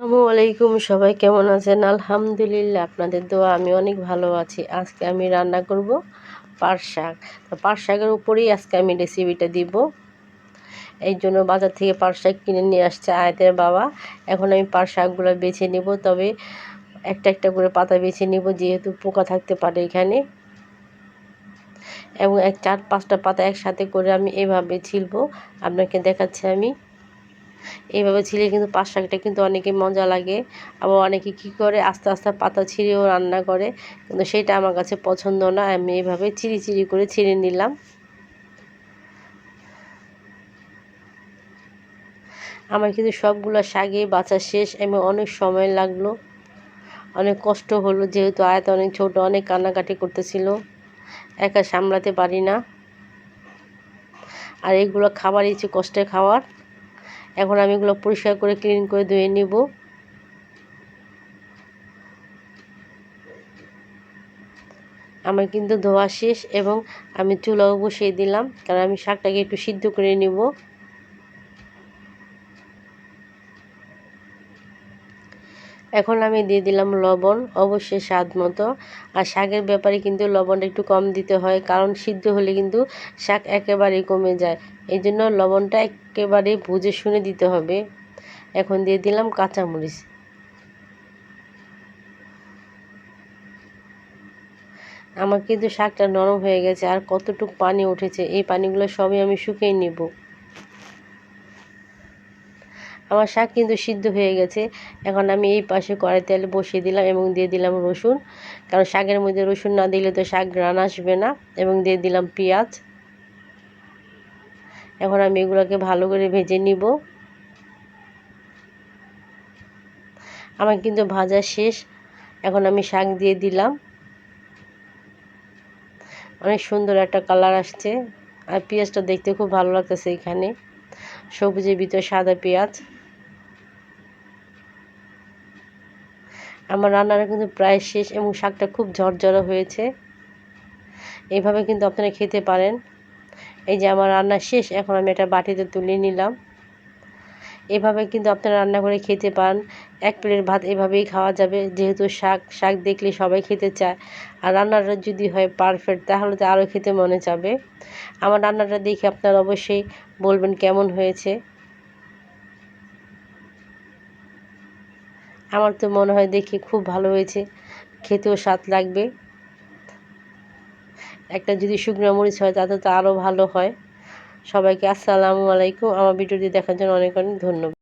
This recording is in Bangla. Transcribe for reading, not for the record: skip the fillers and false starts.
আসসালামু আলাইকুম, সবাই কেমন আছেন? আলহামদুলিল্লাহ, আপনাদের দোয়া আমি অনেক ভালো আছি। আজকে আমি রান্না করব পাট শাক। তো পাট শাকের উপরেই আজকে আমি রেসিপিটা দিব। এই জন্য বাজার থেকে পাট শাক কিনে নিয়ে আসছে আয়াতের বাবা। এখন আমি পাট শাকগুলো বেছে নিব, তবে একটা একটা করে পাতা বেছে নিব, যেহেতু পোকা থাকতে পারে এখানে। এবং 4-5টা পাতা একসাথে করে আমি এভাবে ছিলব, আপনাকে দেখাচ্ছি আমি। এইভাবে ছিলে কিন্তু পাট শাকটা কিন্তু অনেকে মজা লাগে। আবার অনেকে কী করে আস্তে আস্তে পাতা ছিঁড়েও রান্না করে, কিন্তু সেটা আমার কাছে পছন্দ না। আমি এইভাবে চিরি চিরি করে ছিঁড়ে নিলাম। আমার কিন্তু সবগুলো শাকই বাছা শেষ এবং অনেক সময় লাগলো, অনেক কষ্ট হলো, যেহেতু আয়াত অনেক ছোট, অনেক কান্নাকাটি করতেছিল, একা সামলাতে পারি না। আর এগুলো খাবার ইচ্ছে কষ্টের খাবার। এখন আমি এগুলো পরিষ্কার করে ক্লিন করে ধুয়ে নিব। আমার কিন্তু ধোয়া শেষ এবং আমি চুলাও বসিয়ে দিলাম, কারণ আমি শাকটাকে একটু সিদ্ধ করে নিব। এখন আমি দিয়ে দিলাম লবণ, অবশ্যই স্বাদ মতো। আর শাকের ব্যাপারে কিন্তু লবণটা একটু কম দিতে হয়, কারণ সিদ্ধ হলে কিন্তু শাক একেবারেই কমে যায়। এই জন্য লবণটা একেবারে বুঝে শুনে দিতে হবে। এখন দিয়ে দিলাম কাঁচামরিচ। আমার কিন্তু শাকটা নরম হয়ে গেছে, আর কতটুকু পানি উঠেছে, এই পানিগুলো সবই আমি শুকিয়ে নিব। আমার শাক কিন্তু সিদ্ধ হয়ে গেছে। এখন আমি এই পাশে কড়াই তেল বসিয়ে দিলাম এবং দিয়ে দিলাম রসুন, কারণ শাকের মধ্যে রসুন না দিলে তো শাক ঘ্রাণ আসবে না। এবং দিয়ে দিলাম পেঁয়াজ। এখন আমি এগুলোকে ভালো করে ভেজে নিব। আমার কিন্তু ভাজা শেষ। এখন আমি শাক দিয়ে দিলাম। অনেক সুন্দর একটা কালার আসছে, আর পেঁয়াজটা দেখতে খুব ভালো লাগতেছে। এখানে সবুজের ভিতর সাদা পেঁয়াজ। আমার রান্নাটা কিন্তু প্রায় শেষ এবং শাকটা খুব ঝরঝরে হয়েছে। এইভাবে কিন্তু আপনারা খেতে পারেন। এই যে আমার রান্না শেষ, এখন আমি একটা বাটিতে তুলে নিলাম। এভাবে কিন্তু আপনারা রান্না করে খেতে পারেন। এক প্লেট ভাত এভাবেই খাওয়া যাবে, যেহেতু শাক দেখলে সবাই খেতে চায়। আর রান্নাটা যদি হয় পারফেক্ট, তাহলে তো আরও খেতে মনে চাবে। আমার রান্নাটা দেখে আপনারা অবশ্যই বলবেন কেমন হয়েছে। আমার তো মনে হয় দেখে খুব ভালো হয়েছে, খেতেও স্বাদ লাগবে। একটা যদি শুকনো মরিচ হয় তাতে তো আরও ভালো হয়। সবাইকে আসসালামু আলাইকুম। আমার ভিডিওটি দেখার জন্য অনেক অনেক ধন্যবাদ।